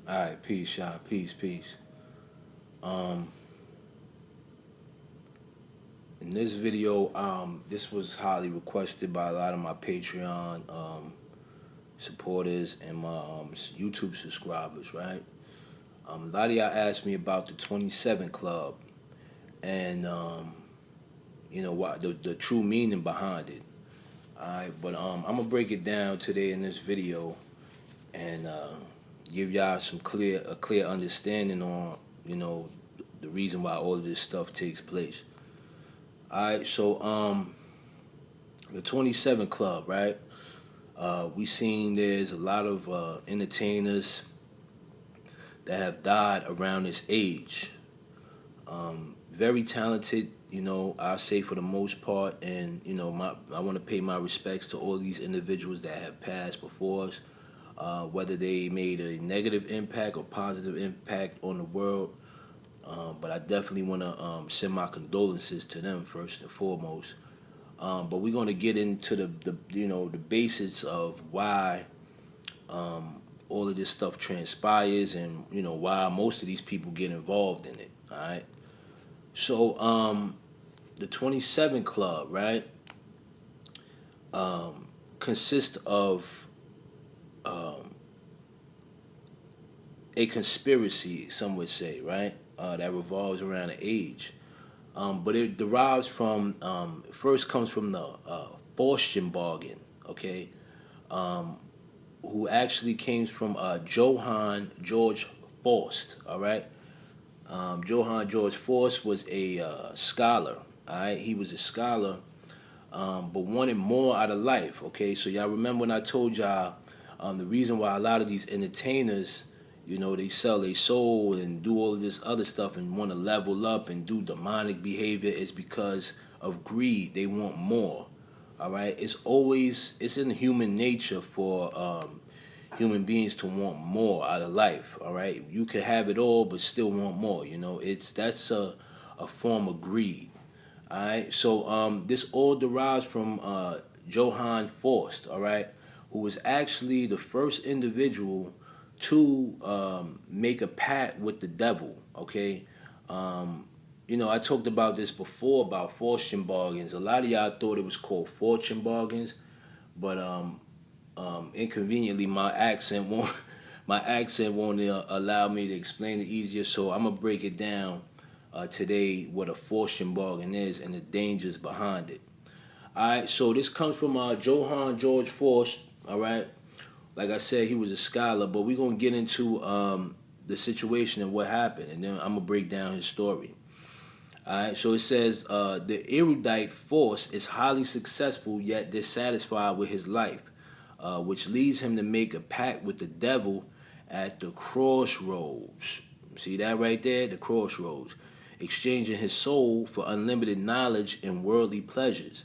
All right, peace, y'all. Peace, peace. Um, in this video, this was highly requested by a lot of my Patreon supporters and my YouTube subscribers, right? A lot of y'all asked me about the 27 Club and what the true meaning behind it. All right, but I'm gonna break it down today in this video and give y'all a clear understanding on the reason why all of this stuff takes place. All right, so the 27 Club, right? We seen there's a lot of entertainers that have died around this age. Very talented, I say for the most part, and I want to pay my respects to all these individuals that have passed before us, whether they made a negative impact or positive impact on the world. But I definitely want to send my condolences to them first and foremost. But we're going to get into the basics of why all of this stuff transpires and why most of these people get involved in it. All right. So the 27 Club, right, consists of a conspiracy, some would say, right, that revolves around an age. But it derives from, first comes from the Faustian bargain, okay, who actually came from Johann George Faust, all right? Johann George Faust was a scholar, all right? He was a scholar, but wanted more out of life, okay? So y'all remember when I told y'all the reason why a lot of these entertainers, they sell their soul and do all of this other stuff and want to level up and do demonic behavior is because of greed. They want more, all right? It's in human nature for human beings to want more out of life, all right? You can have it all but still want more, that's a form of greed, all right? So this all derives from Johann Faust, all right, who was actually the first individual to make a pact with the devil, okay? I talked about this before about fortune bargains. A lot of y'all thought it was called fortune bargains, but inconveniently my accent won't allow me to explain it easier. So I'm gonna break it down today what a fortune bargain is and the dangers behind it. All right, so this comes from Johann George Faust. All right. Like I said, he was a scholar, but we're going to get into the situation and what happened, and then I'm going to break down his story. All right, so it says, the erudite Faust is highly successful yet dissatisfied with his life, which leads him to make a pact with the devil at the crossroads. See that right there? The crossroads. Exchanging his soul for unlimited knowledge and worldly pleasures.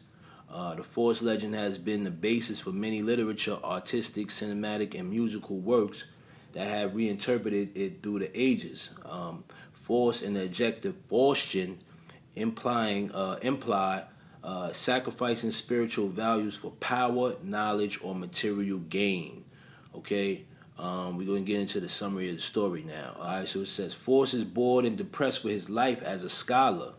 The Faust legend has been the basis for many literature, artistic, cinematic, and musical works that have reinterpreted it through the ages. Faust and the adjective Faustian imply sacrificing spiritual values for power, knowledge, or material gain. Okay, we're going to get into the summary of the story now. All right, so it says, Faust is bored and depressed with his life as a scholar.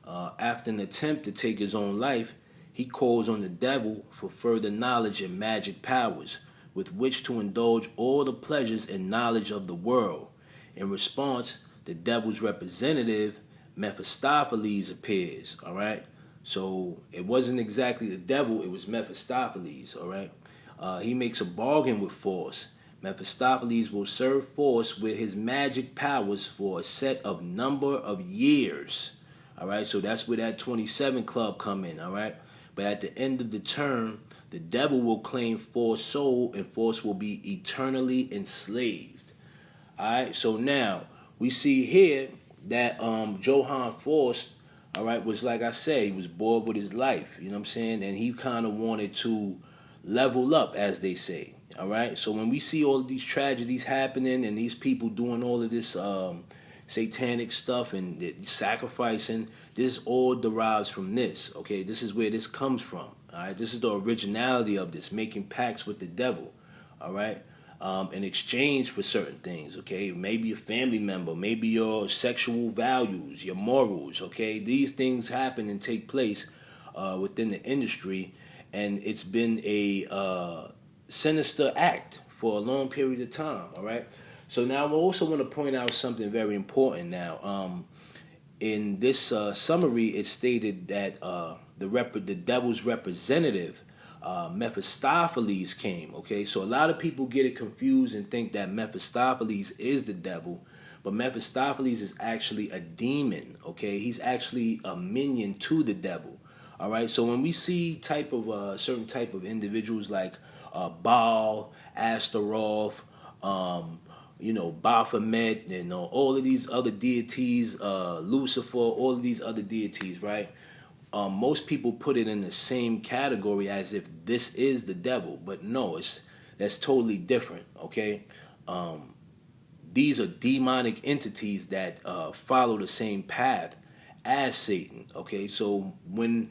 After an attempt to take his own life, he calls on the devil for further knowledge and magic powers with which to indulge all the pleasures and knowledge of the world. In response, the devil's representative, Mephistopheles, appears, all right? So it wasn't exactly the devil, it was Mephistopheles, all right? He makes a bargain with Faust. Mephistopheles will serve Faust with his magic powers for a set of number of years, all right? So that's where that 27 Club come in, all right? But at the end of the term, the devil will claim Faust's soul and Faust will be eternally enslaved. Alright, so now we see here that Johann Faust, alright, was, like I said, he was bored with his life, you know what I'm saying? And he kind of wanted to level up, as they say. Alright, so when we see all of these tragedies happening and these people doing all of this satanic stuff and sacrificing, this all derives from this, okay? This is where this comes from, all right? This is the originality of this, making pacts with the devil, all right? in exchange for certain things, okay? Maybe a family member, maybe your sexual values, your morals, okay? These things happen and take place within the industry, and it's been a sinister act for a long period of time, all right? So now I also want to point out something very important now. In this summary, it stated that the devil's representative, Mephistopheles, came. Okay, so a lot of people get it confused and think that Mephistopheles is the devil, but Mephistopheles is actually a demon. Okay, he's actually a minion to the devil. All right, so when we see certain type of individuals like Baal, Astaroth, Baphomet, and all of these other deities, Lucifer, all of these other deities, right? Most people put it in the same category as if this is the devil, but no, that's totally different. Okay, these are demonic entities that follow the same path as Satan. Okay, so when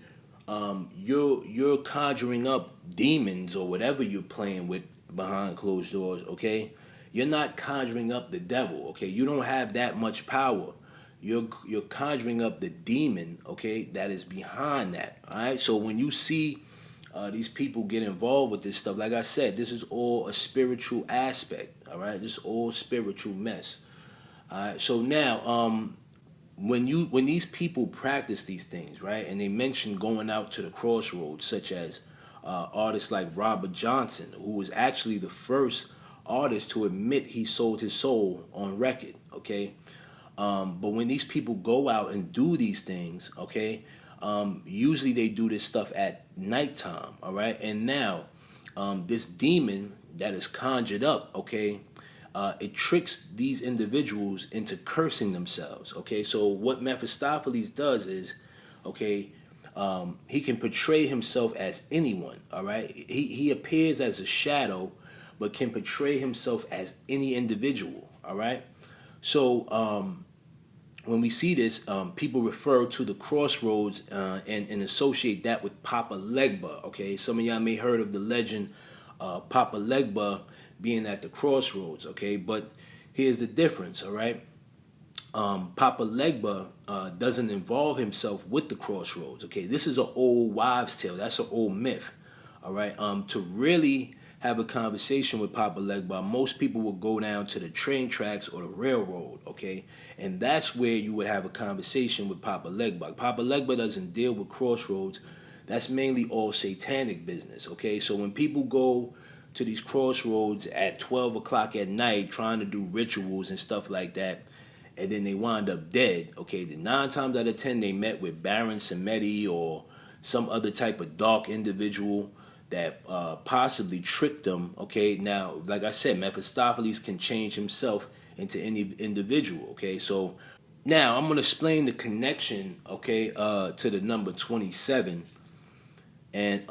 you're conjuring up demons or whatever you're playing with behind closed doors, okay, you're not conjuring up the devil. Okay, you don't have that much power. You're conjuring up the demon, okay, that is behind that. All right. So when you see these people get involved with this stuff, like I said, this is all a spiritual aspect. All right. This is all spiritual mess. All right. So now, when these people practice these things, right, and they mention going out to the crossroads, such as artists like Robert Johnson, who was actually the first artist to admit he sold his soul on record. Okay. But when these people go out and do these things, okay, usually they do this stuff at nighttime, all right? And now, this demon that is conjured up, okay, it tricks these individuals into cursing themselves, okay? So what Mephistopheles does is, okay, he can portray himself as anyone, all right? He appears as a shadow, but can portray himself as any individual, all right? So, when we see this, people refer to the crossroads and associate that with Papa Legba. Okay, some of y'all may heard of the legend Papa Legba being at the crossroads. Okay, but here's the difference. All right, Papa Legba doesn't involve himself with the crossroads. Okay, this is an old wives' tale. That's an old myth. All right, to really have a conversation with Papa Legba, most people will go down to the train tracks or the railroad, okay? And that's where you would have a conversation with Papa Legba. Papa Legba doesn't deal with crossroads. That's mainly all satanic business, okay? So when people go to these crossroads at 12 o'clock at night trying to do rituals and stuff like that, and then they wind up dead, okay, the 9 times out of 10 they met with Baron Samedi or some other type of dark individual that possibly tricked them. Okay, now, like I said, Mephistopheles can change himself into any individual. Okay, so now I'm going to explain the connection, okay, to the number 27 and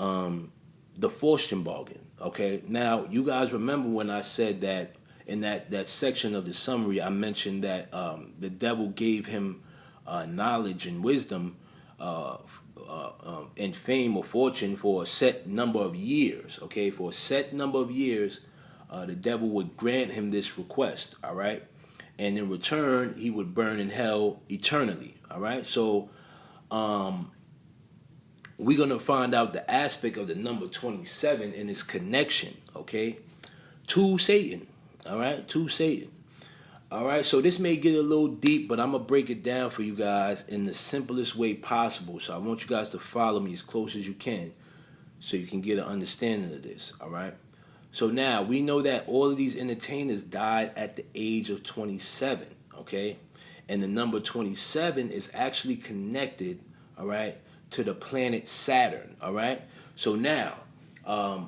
the Faustian bargain. Okay, now you guys remember when I said that in that section of the summary, I mentioned that the devil gave him knowledge and wisdom and fame or fortune for a set number of years. Okay, for a set number of years, the devil would grant him this request. All right, and in return, he would burn in hell eternally. All right, so we're gonna find out the aspect of the number 27 in its connection. Okay, to Satan. All right, to Satan. All right, so this may get a little deep, but I'm going to break it down for you guys in the simplest way possible. So I want you guys to follow me as close as you can so you can get an understanding of this, all right? So now, we know that all of these entertainers died at the age of 27, okay? And the number 27 is actually connected, all right, to the planet Saturn, all right? So now,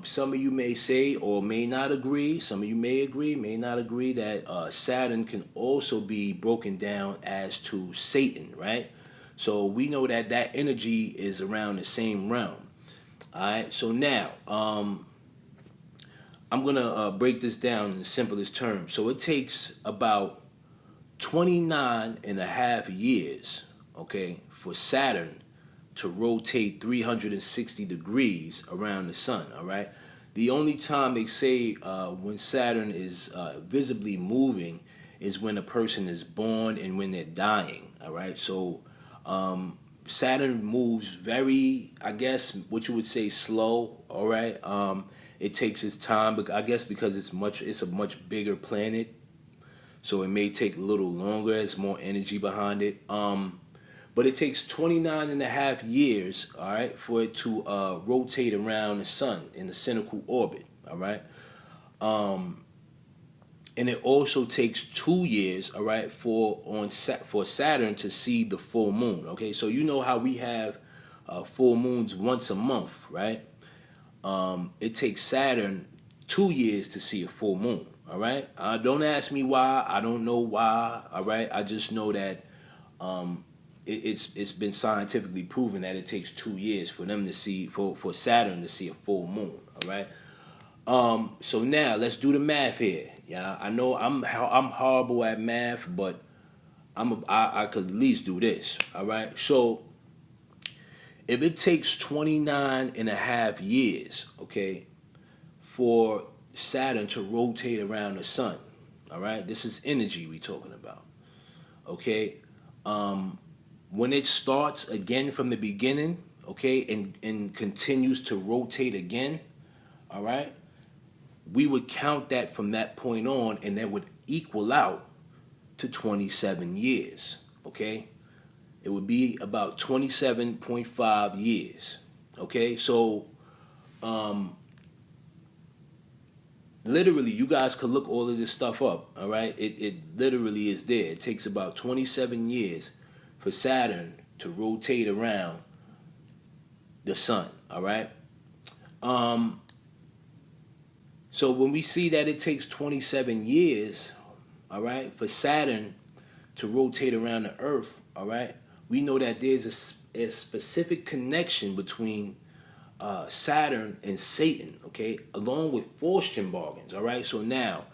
some of you may say or may not agree, some of you may agree, may not agree that Saturn can also be broken down as to Satan, right? So we know that that energy is around the same realm. All right, so now I'm going to break this down in the simplest terms. So it takes about 29 and a half years, okay, for Saturn to rotate 360 degrees around the sun, all right? The only time they say when Saturn is visibly moving is when a person is born and when they're dying. All right, so Saturn moves very, I guess, what you would say slow. All right, it takes its time, but I guess because it's a much bigger planet, so it may take a little longer. There's more energy behind it. But it takes 29 and a half years, all right, for it to rotate around the sun in a conical orbit, all right? And it also takes 2 years, all right, for Saturn to see the full moon, okay? So you know how we have full moons once a month, right? It takes Saturn 2 years to see a full moon, all right? Don't ask me why. I don't know why, all right? I just know that it's been scientifically proven that it takes 2 years for them to see for Saturn to see a full moon. All right. So now let's do the math here. Yeah, I know I'm horrible at math, but I could at least do this. All right. So if it takes 29 and a half years, okay, for Saturn to rotate around the sun, all right, this is energy we talking about. Okay. When it starts again from the beginning, okay, and continues to rotate again, all right, we would count that from that point on, and that would equal out to 27 years, okay? It would be about 27.5 years, okay? So, literally, you guys could look all of this stuff up, all right? It literally is there. It takes about 27 years for Saturn to rotate around the sun, all right? So when we see that it takes 27 years, all right, for Saturn to rotate around the Earth, all right, we know that there's a specific connection between Saturn and Satan, okay, along with Faustian bargains, all right? So now,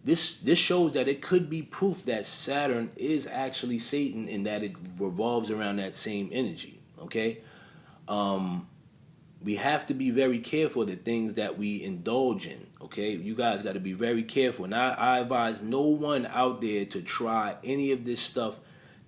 this shows that it could be proof that Saturn is actually Satan and that it revolves around that same energy, okay? We have to be very careful of the things that we indulge in, okay? You guys got to be very careful. And I advise no one out there to try any of this stuff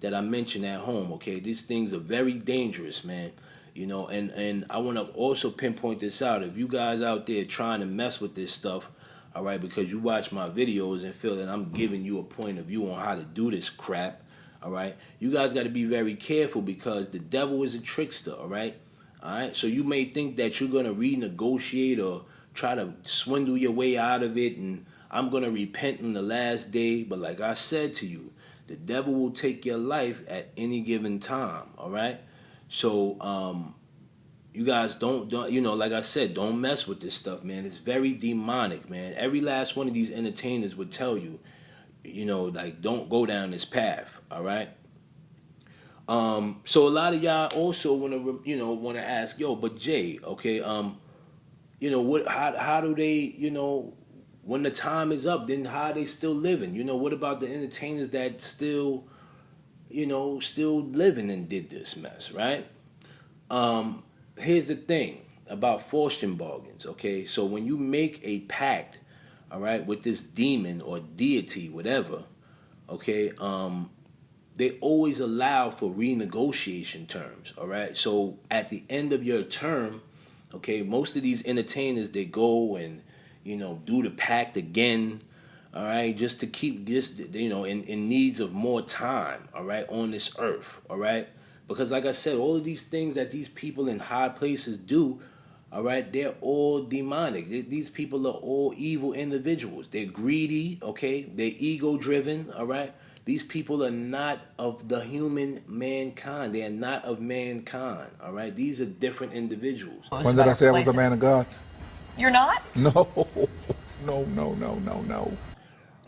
that I mentioned at home, okay? These things are very dangerous, man. You know, and I want to also pinpoint this out. If you guys out there trying to mess with this stuff, all right, because you watch my videos and feel that I'm giving you a point of view on how to do this crap, all right, you guys got to be very careful because the devil is a trickster, all right? All right, so you may think that you're going to renegotiate or try to swindle your way out of it, and I'm going to repent in the last day. But like I said to you, the devil will take your life at any given time, all right? So, you guys don't, you know, like I said, don't mess with this stuff, man. It's very demonic, man. Every last one of these entertainers would tell you, you know, like, don't go down this path, all right? So a lot of y'all also want to ask, yo, but Jay, okay, you know, how do they, you know, when the time is up, then how are they still living? You know, what about the entertainers that still, you know, still living and did this mess, right? Here's the thing about Faustian bargains, okay? So when you make a pact, all right, with this demon or deity, whatever, okay, they always allow for renegotiation terms, all right? So at the end of your term, okay, most of these entertainers, they go and, you know, do the pact again, all right, just to keep this, you know, in needs of more time, all right, on this earth, all right? Because like I said, all of these things that these people in high places do, all right, they're all demonic. These people are all evil individuals. They're greedy, okay? They're ego-driven, all right? These people are not of the human mankind. They are not of mankind, all right? These are different individuals. When did I say I was a man of God? You're not? No. No.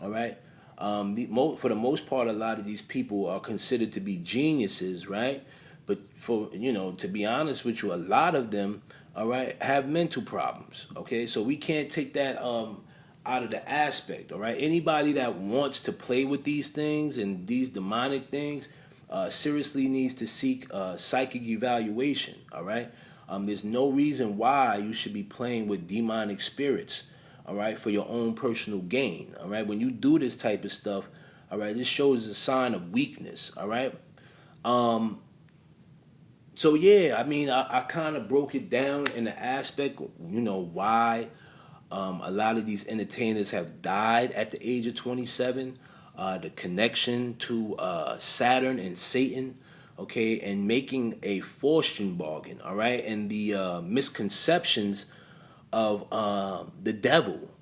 All right? For the most part, a lot of these people are considered to be geniuses, right? But for, you know, to be honest with you, a lot of them, all right, have mental problems, okay? So we can't take that out of the aspect, all right? Anybody that wants to play with these things and these demonic things seriously needs to seek psychic evaluation, all right? There's no reason why you should be playing with demonic spirits, all right, for your own personal gain, all right. When you do this type of stuff, all right, this shows a sign of weakness, all right. So yeah, I mean, I kind of broke it down in the aspect, why a lot of these entertainers have died at the age of 27. The connection to Saturn and Satan, okay, and making a Faustian bargain, all right, and the misconceptions of the devil,